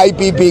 IPP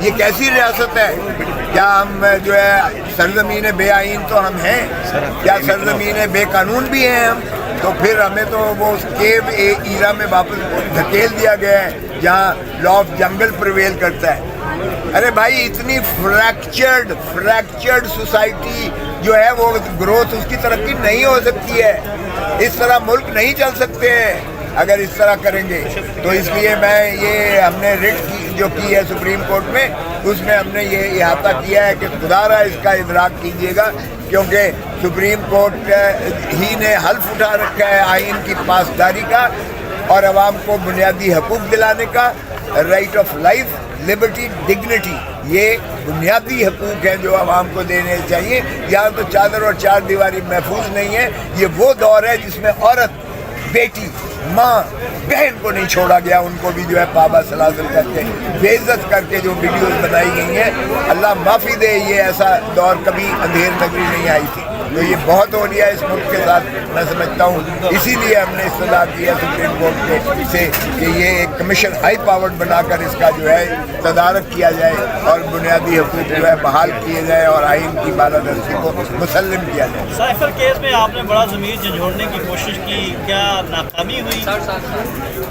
یہ کیسی ریاست ہے؟ کیا ہم جو ہے سرزمین بے آئین تو ہم ہیں؟ کیا سرزمین بے قانون بھی ہیں ہم؟ تو پھر ہمیں تو وہ اس کیو ایرا میں واپس دھکیل دیا گیا ہے جہاں لا آف جنگل پریویل کرتا ہے۔ ارے بھائی اتنی فریکچرڈ سوسائٹی جو ہے وہ گروتھ اس کی ترقی نہیں ہو سکتی ہے۔ اس طرح ملک نہیں چل سکتے ہیں اگر اس طرح کریں گے۔ تو اس لیے ہم نے ریٹ جو کی ہے سپریم کورٹ میں، اس میں ہم نے یہ احاطہ کیا ہے کہ خدارا اس کا ادراک کیجیے گا، کیونکہ سپریم کورٹ ہی نے حلف اٹھا رکھا ہے آئین کی پاسداری کا اور عوام کو بنیادی حقوق دلانے کا، right of life, Liberty, dignity, یہ بنیادی حقوق ہیں جو عوام کو دینے چاہیے۔ یہاں تو چادر اور چار دیواری محفوظ نہیں ہے۔ یہ وہ دور ہے جس میں عورت، بیٹی، ماں، بہن کو نہیں چھوڑا گیا، ان کو بھی جو ہے پابا سلاسل کر کے بے عزت کر کے جو ویڈیوز بنائی گئی ہیں، اللہ معافی دے، یہ ایسا دور کبھی اندھیر نگری نہیں آئی تھی۔ تو یہ بہت ہو رہا ہے اس ملک کے ساتھ، میں سمجھتا ہوں اسی لیے ہم نے استدعا کی ہے سپریم کورٹ سے کہ یہ ایک کمیشن ہائی پاورڈ بنا کر اس کا جو ہے تدارک کیا جائے اور بنیادی حقوق جو ہے بحال کیے جائے اور آئین کی بالادستی کو مسلم کیا جائے۔ سائفر کیس میں آپ نے بڑا ضمیر جھنجھوڑنے کی کوشش کی، کیا ناکامی ہوئی؟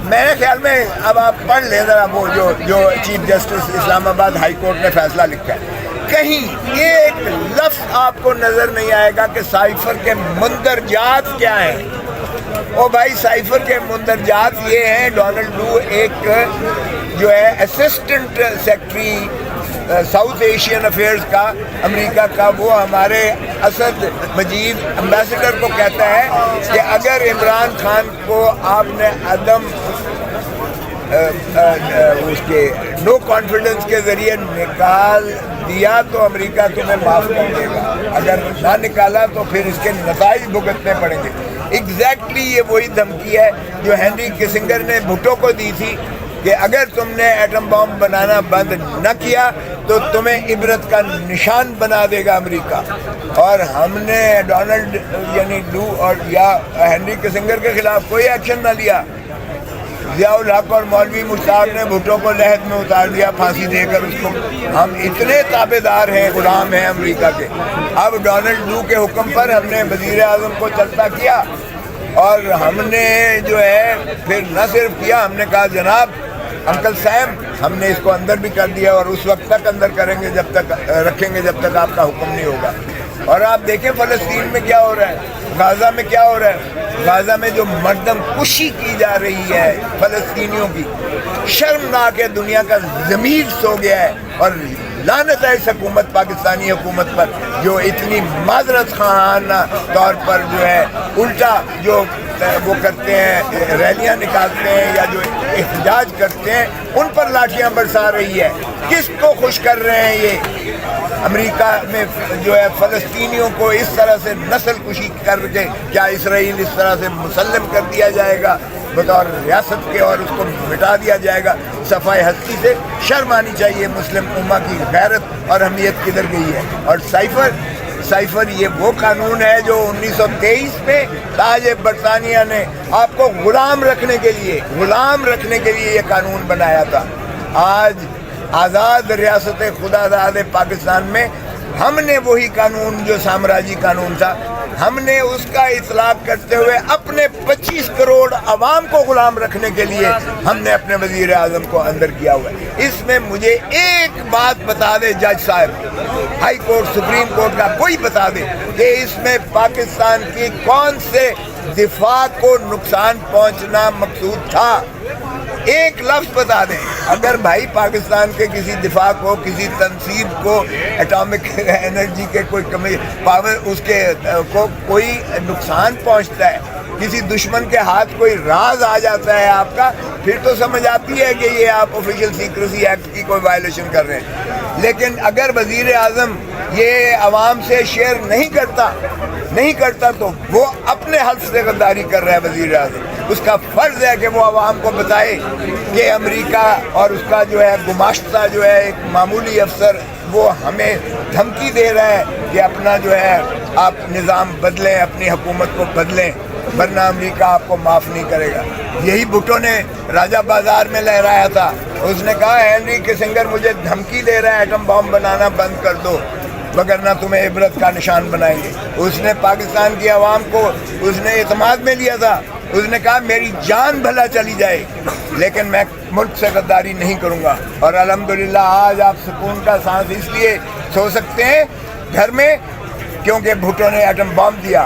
میرے خیال میں اب آپ پڑھ لیں ذرا وہ جو چیف جسٹس اسلام آباد ہائی کورٹ نے فیصلہ لکھا ہے، کہیں ایک لفظ آپ کو نظر نہیں آئے گا کہ سائفر کے مندرجات کیا ہیں۔ او بھائی، سائفر کے مندرجات یہ ہیں، ڈونلڈ لو ایک جو ہے assistant secretary south Asian affairs کا امریکہ کا، وہ ہمارے اسد مجید امبیسڈر کو کہتا ہے کہ اگر عمران خان کو آپ نے عدم اس کے نو کانفیڈنس کے ذریعے نکال دیا تو امریکہ تمہیں معاف کر دے گا، اگر نہ نکالا تو پھر اس کے نتائج بھگتنے پڑیں گے۔ ایگزیکٹلی یہ وہی دھمکی ہے جو ہینری کسنگر نے بھٹو کو دی تھی کہ اگر تم نے ایٹم بم بنانا بند نہ کیا تو تمہیں عبرت کا نشان بنا دے گا امریکہ۔ اور ہم نے ڈونلڈ یعنی لو اور یا ہینری کسنگر کے خلاف کوئی ایکشن نہ لیا۔ ضیاء الحق اور مولوی مشتاق نے بھٹو کو لحد میں اتار دیا پھانسی دے کر اس کو۔ ہم اتنے تابع دار ہیں، غلام ہیں امریکہ کے۔ اب ڈونلڈ لو کے حکم پر ہم نے وزیر اعظم کو چلتا کیا اور ہم نے جو ہے پھر نہ صرف کیا، ہم نے کہا جناب انکل سیم، ہم نے اس کو اندر بھی کر دیا اور اس وقت تک اندر کریں گے جب تک رکھیں گے جب تک آپ کا حکم نہیں ہوگا۔ اور آپ دیکھیں فلسطین میں کیا ہو رہا ہے، غازہ میں کیا ہو رہا ہے۔ غازہ میں جو مردم کشی کی جا رہی ہے فلسطینیوں کی، شرمناک ہے، دنیا کا ضمیر سو گیا ہے۔ اور لعنت ہے اس حکومت، پاکستانی حکومت پر، جو اتنی معذرت خواہانہ طور پر جو ہے الٹا جو وہ کرتے ہیں، ریلیاں نکالتے ہیں یا جو احتجاج کرتے ہیں، ان پر لاٹھیاں برسا رہی ہے۔ کس کو خوش کر رہے ہیں یہ؟ امریکہ میں جو ہے فلسطینیوں کو اس طرح سے نسل کشی کر کے کیا اسرائیل اس طرح سے مسلم کر دیا جائے گا بطور ریاست کے اور اس کو مٹا دیا جائے گا؟ صفائے ہستی سے شرم آنی چاہیے مسلم امہ کی غیرت اور اہمیت کدھر گئی ہے۔ اور سائفر یہ وہ قانون ہے جو 1923 میں تاج برطانیہ نے آپ کو غلام رکھنے کے لیے یہ قانون بنایا تھا۔ آج آزاد ریاست خدا آزاد پاکستان میں ہم نے وہی قانون جو سامراجی قانون تھا، ہم نے اس کا اطلاق کرتے ہوئے اپنے 25 کروڑ عوام کو غلام رکھنے کے لیے ہم نے اپنے وزیر اعظم کو اندر کیا ہوا ہے۔ اس میں مجھے ایک بات بتا دے جج صاحب، ہائی کورٹ سپریم کورٹ کا کوئی بتا دے کہ اس میں پاکستان کی کون سے دفاع کو نقصان پہنچنا مقصود تھا؟ ایک لفظ بتا دیں۔ اگر بھائی پاکستان کے کسی دفاع کو، کسی تنصیب کو، ایٹامک انرجی کے کوئی پاور اس کے کو کوئی نقصان پہنچتا ہے، کسی دشمن کے ہاتھ کوئی راز آ جاتا ہے آپ کا، پھر تو سمجھ آتی ہے کہ یہ آپ آفیشیل سیکریسی ایکٹ کی کوئی وائلیشن کر رہے ہیں۔ لیکن اگر وزیر اعظم یہ عوام سے شیئر نہیں کرتا تو وہ اپنے حلف سے غداری کر رہا ہے وزیر اعظم۔ اس کا فرض ہے کہ وہ عوام کو بتائے کہ امریکہ اور اس کا جو ہے گماشتہ جو ہے ایک معمولی افسر وہ ہمیں دھمکی دے رہا ہے کہ اپنا جو ہے آپ نظام بدلیں، اپنی حکومت کو بدلیں، ورنہ امریکہ آپ کو معاف نہیں کرے گا۔ یہی بھٹو نے راجہ بازار میں لہرایا تھا اس نے کہا ہینری کسنگر مجھے دھمکی دے رہا ہے ایٹم بم بنانا بند کر دو وگرنہ تمہیں عبرت کا نشان بنائیں گے. اس نے پاکستان کی عوام کو اس نے اعتماد میں لیا تھا. اس نے کہا میری جان بھلا چلی جائے لیکن میں ملک سے غداری نہیں کروں گا. اور الحمدللہ آج آپ سکون کا سانس اس لیے سو سکتے ہیں گھر میں کیونکہ بھٹو نے ایٹم بم دیا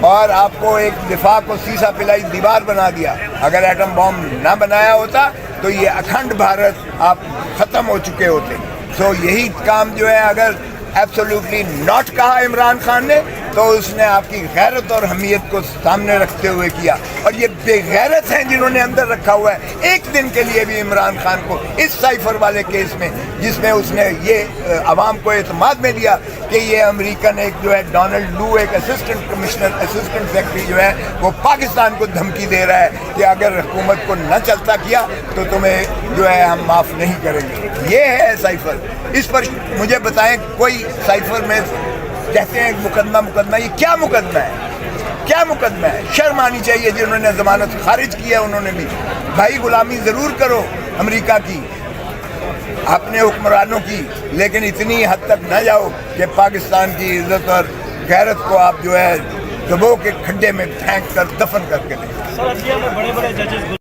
اور آپ کو ایک دفاع کو سیسا پلائی دیوار بنا دیا. اگر ایٹم بم نہ بنایا ہوتا تو یہ اکھنڈ بھارت آپ ختم ہو چکے ہوتے. سو یہی کام جو ہے اگر ایبسولوٹلی ناٹ کہا عمران خان نے تو اس نے آپ کی غیرت اور حمیت کو سامنے رکھتے ہوئے کیا. اور یہ بے غیرت ہیں جنہوں نے اندر رکھا ہوا ہے ایک دن کے لیے بھی عمران خان کو اس سائفر والے کیس میں جس میں اس نے یہ عوام کو اعتماد میں لیا کہ یہ امریکن ایک جو ہے ڈونلڈ لو ایک اسسٹنٹ کمشنر اسسٹنٹ سیکرٹری جو ہے وہ پاکستان کو دھمکی دے رہا ہے کہ اگر حکومت کو نہ چلتا کیا تو تمہیں جو ہے ہم معاف نہیں کریں گے. یہ ہے سائفر. اس پر مجھے بتائیں کوئی سائفر میں کہتے ہیں مقدمہ یہ کیا مقدمہ ہے؟ شرم آنی چاہیے جنہوں نے ضمانت خارج کی ہے. انہوں نے بھی بھائی غلامی ضرور کرو امریکہ کی اپنے حکمرانوں کی لیکن اتنی حد تک نہ جاؤ کہ پاکستان کی عزت اور غیرت کو آپ جو ہے دبو کے کھڈے میں پھینک کر دفن کر کے دیں. سر انڈیا میں بڑے بڑے ججز